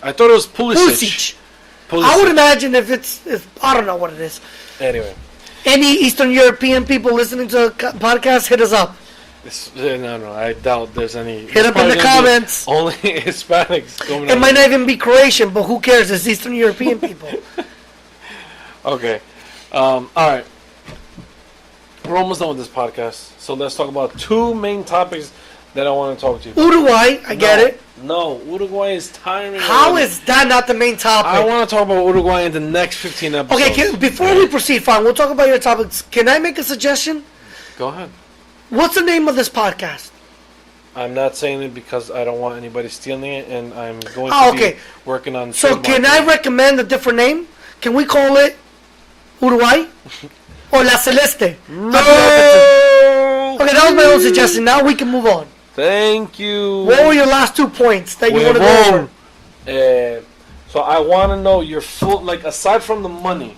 I thought it was Pulisic. I would imagine if I don't know what it is. Anyway. Any Eastern European people listening to the podcast, hit us up. No, I doubt there's any. Hit up in the comments. Only Hispanics. It might not even be Croatian, but who cares? It's Eastern European people. Okay. Alright. We're almost done with this podcast. So let's talk about two main topics that I want to talk to you about. Uruguay, I get it. No, Uruguay is tiring. How is that not the main topic? I want to talk about Uruguay in the next 15 episodes. Okay, before we proceed, fine, we'll talk about your topics. Can I make a suggestion? Go ahead. What's the name of this podcast? I'm not saying it because I don't want anybody stealing it, and I'm going to be working on. So can I recommend a different name? Can we call it Uruguay or La Celeste? No. Okay, that was my own suggestion. Now we can move on. Thank you. What were your last 2 points that you want to go over? So I want to know your full, like, aside from the money,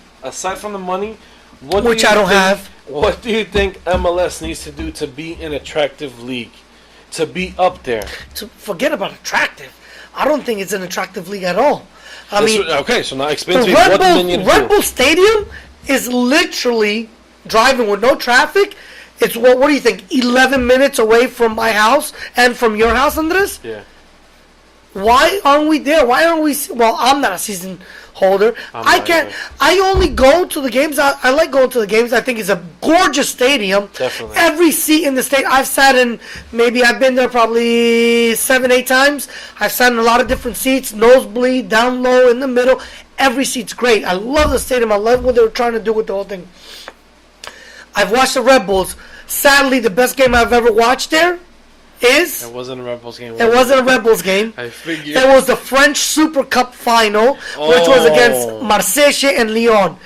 what which I don't have. What do you think MLS needs to do to be an attractive league, to be up there? To forget about attractive, I don't think it's an attractive league at all. I mean, okay, so now explain to me what they need to do. Red Bull Stadium is literally driving with no traffic. It's what do you think? 11 minutes away from my house and from your house, Andres? Yeah. Why aren't we there? Why aren't we? Well, I'm not a season holder. I can't. I only go to the games. I like going to the games. I think it's a gorgeous stadium. Definitely. Every seat in the stadium. I've sat in. Maybe I've been there probably 7-8 times. I've sat in a lot of different seats. Nosebleed, down low, in the middle. Every seat's great. I love the stadium. I love what they were trying to do with the whole thing. I've watched the Red Bulls. Sadly, the best game I've ever watched there is... It wasn't a Red Bulls game. It wasn't a Red Bulls game. I figured. It was the French Super Cup final, which was against Marseille and Lyon.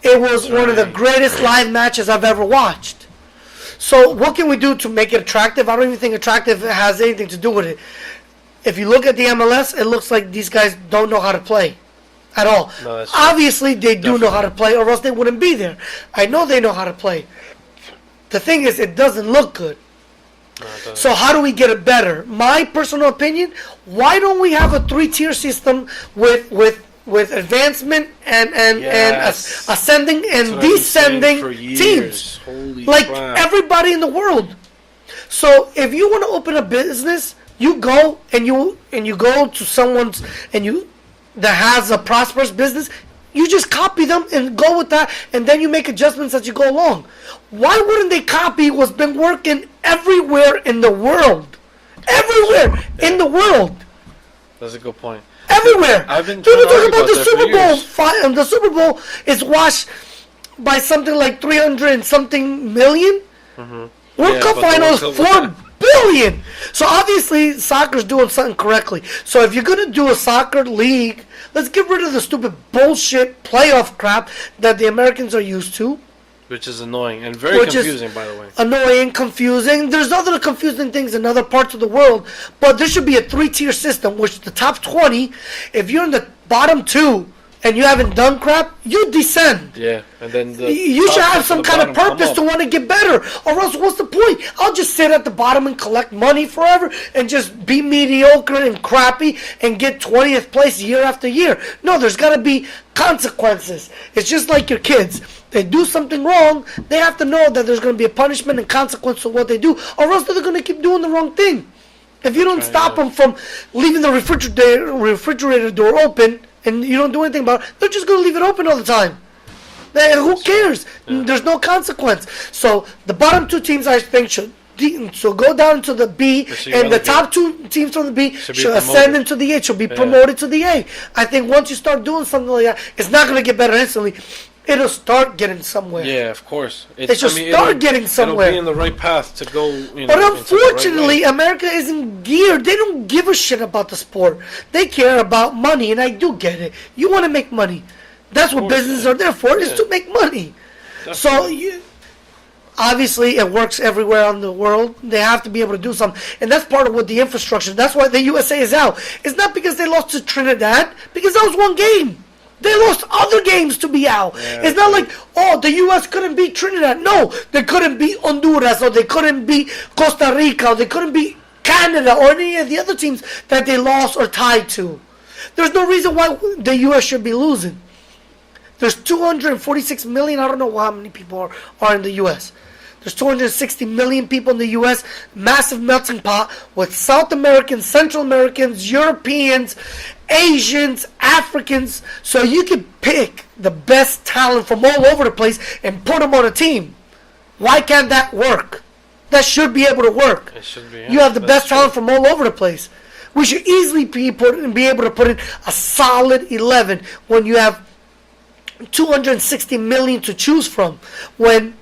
It was one of the greatest live matches I've ever watched. So what can we do to make it attractive? I don't even think attractive has anything to do with it. If you look at the MLS, it looks like these guys don't know how to play at all. No, obviously, they do know how to play, or else they wouldn't be there. I know they know how to play. The thing is, it doesn't look good. No, so how do we get it better? My personal opinion, why don't we have a 3-tier system with advancement and ascending and descending teams? Like everybody in the world. So if you want to open a business, you go and you go to someone's that has a prosperous business. You just copy them and go with that, and then you make adjustments as you go along. Why wouldn't they copy what's been working everywhere in the world? Everywhere in the world. That's a good point. Everywhere. I've been talking about the Super Bowl. The Super Bowl is watched by something like 300 and something million. Mm-hmm. World Cup final is 4 billion. So obviously soccer's doing something correctly. So if you're gonna do a soccer league, let's get rid of the stupid bullshit playoff crap that the Americans are used to. Which is annoying and very confusing, by the way. Annoying, confusing. There's other confusing things in other parts of the world, but there should be a 3-tier system, which the top 20, if you're in the bottom 2 and you haven't done crap, you descend. Yeah, and then you should have some kind of purpose to want to get better, or else what's the point? I'll just sit at the bottom and collect money forever and just be mediocre and crappy and get 20th place year after year. No, there's got to be consequences. It's just like your kids. They do something wrong, they have to know that there's going to be a punishment and consequence for what they do, or else they're going to keep doing the wrong thing. If you don't stop them from leaving the refrigerator door open and you don't do anything about it, they're just going to leave it open all the time. Who cares? Yeah. There's no consequence. So the bottom 2 teams, I think, should go down to the B, and the top 2 teams from the B should ascend into the A, should be promoted to the A. I think once you start doing something like that, it's not going to get better instantly. It'll start getting somewhere. Yeah, of course. It should start getting somewhere. It'll be in the right path to go. But unfortunately, America isn't geared. They don't give a shit about the sport. They care about money, and I do get it. You want to make money. That's what businesses are there for, is to make money. Definitely. So, obviously, it works everywhere in the world. They have to be able to do something. And that's part of what the infrastructure. That's why the USA is out. It's not because they lost to Trinidad, because that was one game. They lost other games to be out. Yeah, it's not like, the U.S. couldn't beat Trinidad. No, they couldn't beat Honduras, or they couldn't beat Costa Rica, or they couldn't beat Canada, or any of the other teams that they lost or tied to. There's no reason why the U.S. should be losing. There's 246 million. I don't know how many people are in the U.S. There's 260 million people in the U.S. Massive melting pot with South Americans, Central Americans, Europeans, Asians, Africans. So you can pick the best talent from all over the place and put them on a team. Why can't that work? That should be able to work. It should be. You have the best talent from all over the place. We should easily be able to put in a solid 11 when you have 260 million to choose from. When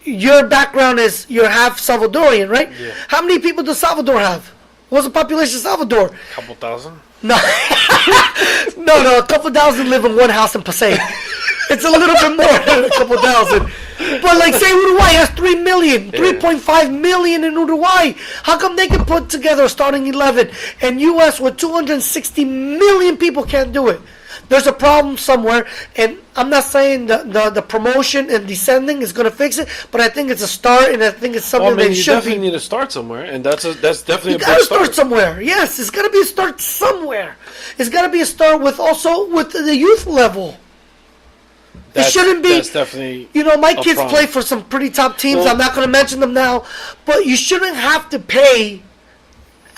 your background is you're half Salvadorian, right? Yeah. How many people does Salvador have? What's the population of Salvador? A couple thousand? No. no, a couple thousand live in one house in Pasay. It's a little bit more than a couple thousand. But like say Uruguay has 3 million, 3.5 million in Uruguay. How come they can put together a starting 11 and US with 260 million people can't do it? There's a problem somewhere, and I'm not saying the promotion and descending is going to fix it, but I think it's a start, and I think it's something that you should definitely need to start somewhere, and that's definitely a big start. You got to start somewhere. Yes, it's got to be a start somewhere. It's got to be a start with the youth level. It shouldn't be. That's definitely. My kids play for some pretty top teams. I'm not going to mention them now, but you shouldn't have to pay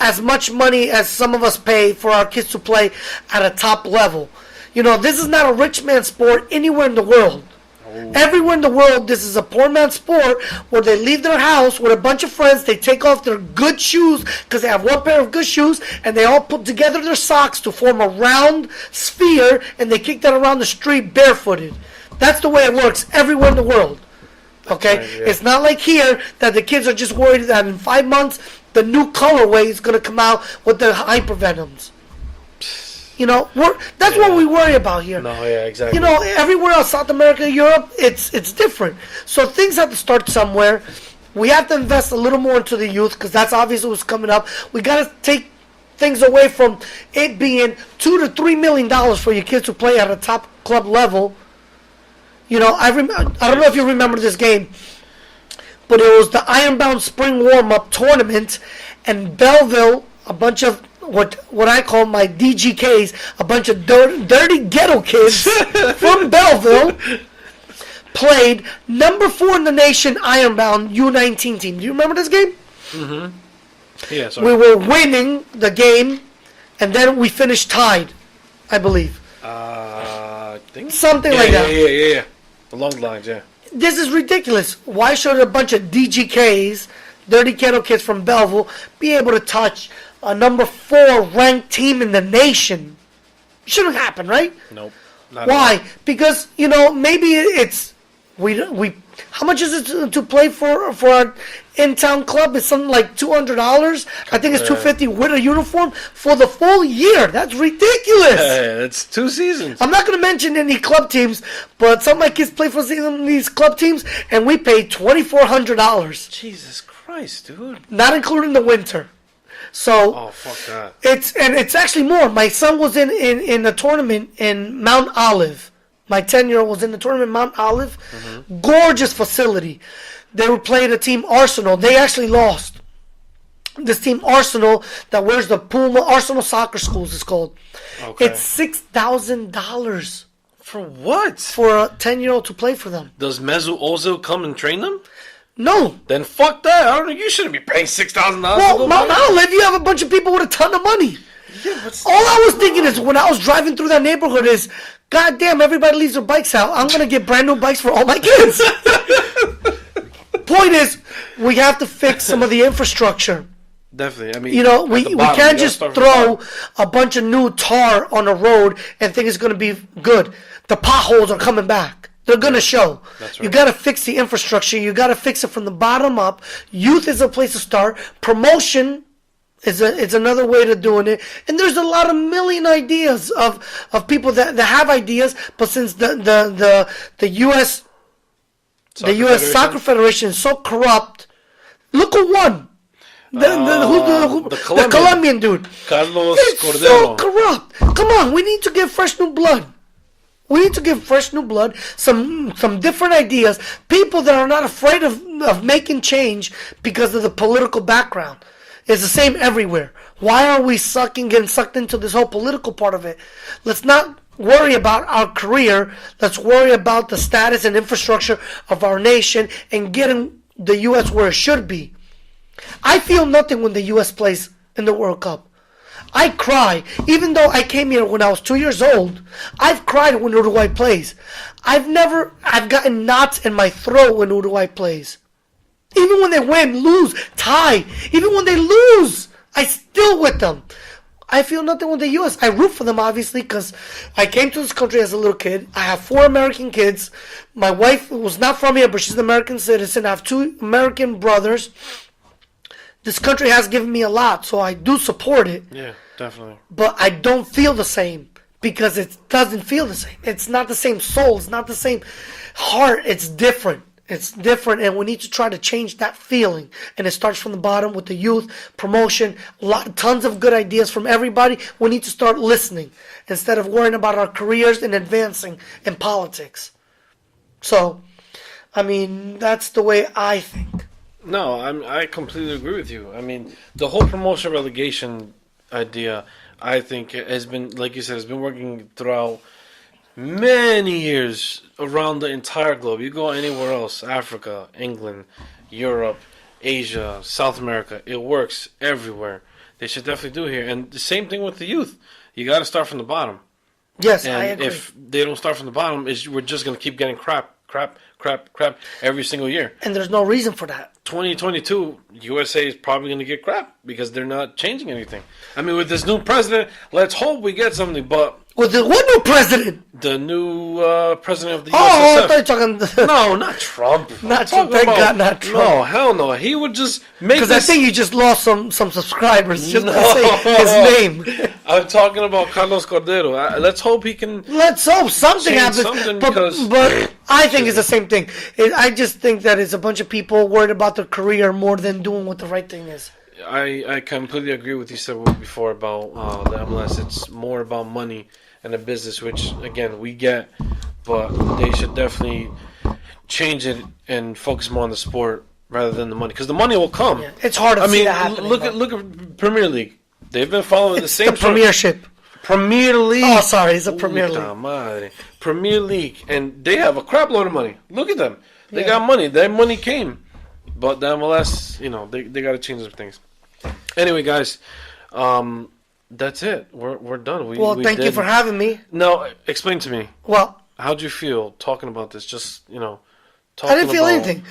as much money as some of us pay for our kids to play at a top level. This is not a rich man's sport anywhere in the world. Oh. Everywhere in the world, this is a poor man's sport where they leave their house with a bunch of friends. They take off their good shoes because they have one pair of good shoes, and they all put together their socks to form a round sphere, and they kick that around the street barefooted. That's the way it works everywhere in the world. Okay? Right, yeah. It's not like here that the kids are just worried that in 5 months the new colorway is going to come out with the hypervenoms. That's what we worry about here. No, yeah, exactly. Everywhere else, South America, Europe, it's different. So things have to start somewhere. We have to invest a little more into the youth because that's obviously what's coming up. We got to take things away from it being $2 to $3 million for your kids to play at a top club level. I don't know if you remember this game, but it was the Ironbound Spring Warm-Up Tournament, and Belleville, a bunch of what I call my DGKs, a bunch of dirty ghetto kids from Belleville, played number 4 in the nation Ironbound U19 team. Do you remember this game? Mm-hmm. Yeah, sorry. We were winning the game, and then we finished tied, I believe. I think something like that. Yeah. Along the lines, yeah. This is ridiculous. Why should a bunch of DGKs, dirty ghetto kids from Belleville, be able to touch a number 4 ranked team in the nation? Shouldn't happen, right? Nope. Why? Because maybe it's we. How much is it to play for our in-town club? It's something like $200. I think it's $250 with a uniform for the full year. That's ridiculous. It's 2 seasons. I'm not going to mention any club teams, but some of my kids play for these club teams, and we pay $2,400. Jesus Christ, dude! Not including the winter. So fuck that. It's actually more. My son was in a tournament in Mount Olive. My 10-year-old was in the tournament in Mount Olive. Mm-hmm. Gorgeous facility. They were playing a team Arsenal. They actually lost. This team Arsenal that wears the Puma Arsenal Soccer Schools is called. Okay. It's $6,000. For what? For a 10-year-old to play for them. Does Mesut Ozil come and train them? No. Then fuck that. I don't know. You shouldn't be paying $6,000. Well, Mount Olive, you have a bunch of people with a ton of money. Yeah, all I was thinking is when I was driving through that neighborhood is, God damn, everybody leaves their bikes out. I'm going to get brand new bikes for all my kids. Point is, we have to fix some of the infrastructure. Definitely. I mean, we can't just throw a bunch of new tar on a road and think it's going to be good. The potholes are coming back. They're going to show. That's right. You got to fix the infrastructure. You got to fix it from the bottom up. Youth is a place to start. Promotion it's another way to doing it. And there's a lot of million ideas of people that have ideas, but since the US Soccer Federation is so corrupt, look who won. The Colombian dude. Carlos it's Cordero. So corrupt. Come on, we need to give fresh new blood. We need to give fresh new blood, some different ideas, people that are not afraid of making change because of the political background. It's the same everywhere. Why are we getting sucked into this whole political part of it? Let's not worry about our career. Let's worry about the status and infrastructure of our nation and getting the U.S. where it should be. I feel nothing when the U.S. plays in the World Cup. I cry. Even though I came here when I was 2 years old, I've cried when Uruguay plays. I've gotten knots in my throat when Uruguay plays. Even when they win, lose, tie. Even when they lose, I still with them. I feel nothing with the U.S. I root for them, obviously, because I came to this country as a little kid. I have 4 American kids. My wife was not from here, but she's an American citizen. I have 2 American brothers. This country has given me a lot, so I do support it. Yeah, definitely. But I don't feel the same because it doesn't feel the same. It's not the same soul. It's not the same heart. It's different. It's different, and we need to try to change that feeling. And it starts from the bottom with the youth, promotion, tons of good ideas from everybody. We need to start listening instead of worrying about our careers and advancing in politics. So, I mean, that's the way I think. No, I completely agree with you. I mean, the whole promotion relegation idea, I think, has been, like you said, has been working throughout many years around the entire globe. You go anywhere else, Africa, England, Europe, Asia, South America, it works everywhere. They should definitely do it here. And the same thing with the youth. You got to start from the bottom. Yes, and I agree. if they don't start from the bottom, we're just going to keep getting crap every single year. And there's no reason for that. 2022, USA is probably going to get crap because they're not changing anything. I mean, with this new president, let's hope we get something, but... With the what new president? The new president of the USSF. Oh, I thought you were talking... No, not Trump. Not Trump. Thank God, not Trump. No, hell no. He would just make Because I think you just lost some subscribers just to say his name. I'm talking about Carlos Cordero. Let's hope he can... Let's hope something happens. Something but I think it's the same thing. I just think that it's a bunch of people worried about their career more than doing what the right thing is. I completely agree with you said before about the MLS. It's more about money and a business, which, again, we get. But they should definitely change it and focus more on the sport rather than the money. Because the money will come. Yeah, it's hard to see that happening. Look at Premier League. They've been following the same... It's the Premiership. Premier League. Oh, sorry, it's a Premier League. Madre. Premier League. And they have a crap load of money. Look at them. They got money. Their money came. But the MLS, they got to change some things. Anyway, guys, that's it. We're done. We thank you for having me. No, explain to me. Well, how'd you feel talking about this? Just, talking I didn't feel anything.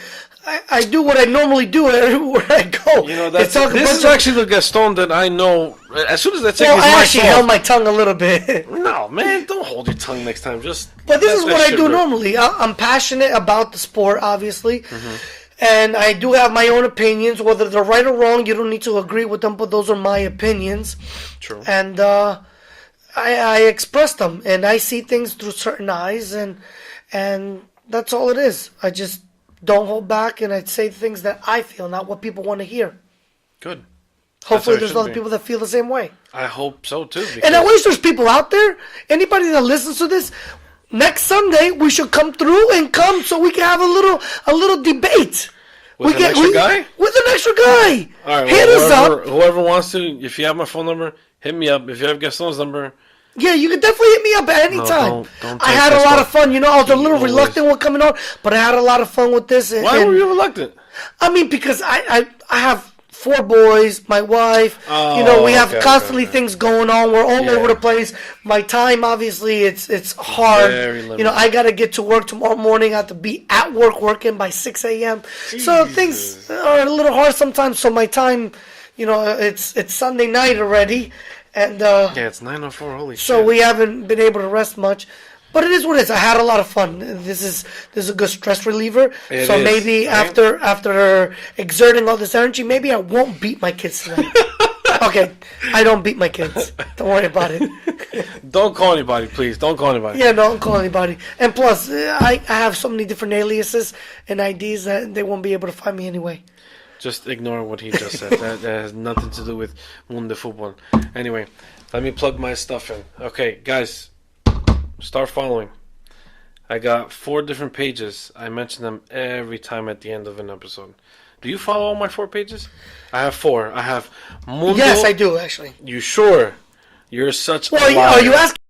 I do what I normally do everywhere I go. This is actually the Gaston that I know. As soon as that second I actually held my tongue a little bit. No, man, don't hold your tongue next time. But this is what I do normally. I'm passionate about the sport, obviously. Mm-hmm. And I do have my own opinions. Whether they're right or wrong, you don't need to agree with them, but those are my opinions. True. And I express them, and I see things through certain eyes, and that's all it is. I just don't hold back, and I say things that I feel, not what people want to hear. Good. Hopefully there's other people that feel the same way. I hope so, too. And I wish there's people out there, anybody that listens to this, next Sunday we should come through and come so we can have a little debate. With an extra guy? With an extra guy. All right, hit us up. Whoever wants to, if you have my phone number, hit me up. If you have Gaston's number... Yeah, you can definitely hit me up at any time. Don't I had a lot of fun. I was a little reluctant with coming on, but I had a lot of fun with this. Why were you reluctant? I mean, because I have 4 boys, my wife. We have constantly things going on. We're all over the place. My time, obviously, it's hard. Very limited. I got to get to work tomorrow morning. I have to be at work working by 6 a.m. So things are a little hard sometimes. So my time, it's Sunday night already. And it's 9:04. Holy shit! So we haven't been able to rest much, but it is what it is. I had a lot of fun. This is a good stress reliever. Maybe after exerting all this energy, maybe I won't beat my kids tonight. Okay, I don't beat my kids. Don't worry about it. Don't call anybody, please. Don't call anybody. Yeah, don't call anybody. And plus, I have so many different aliases and IDs that they won't be able to find me anyway. Just ignore what he just said. That has nothing to do with Mundo de Futbol. Anyway, let me plug my stuff in. Okay, guys, start following. I got 4 different pages. I mention them every time at the end of an episode. Do you follow all my 4 pages? I have 4. I have Mundo. Yes, I do actually. You sure? You're such. Well, a liar. are you asking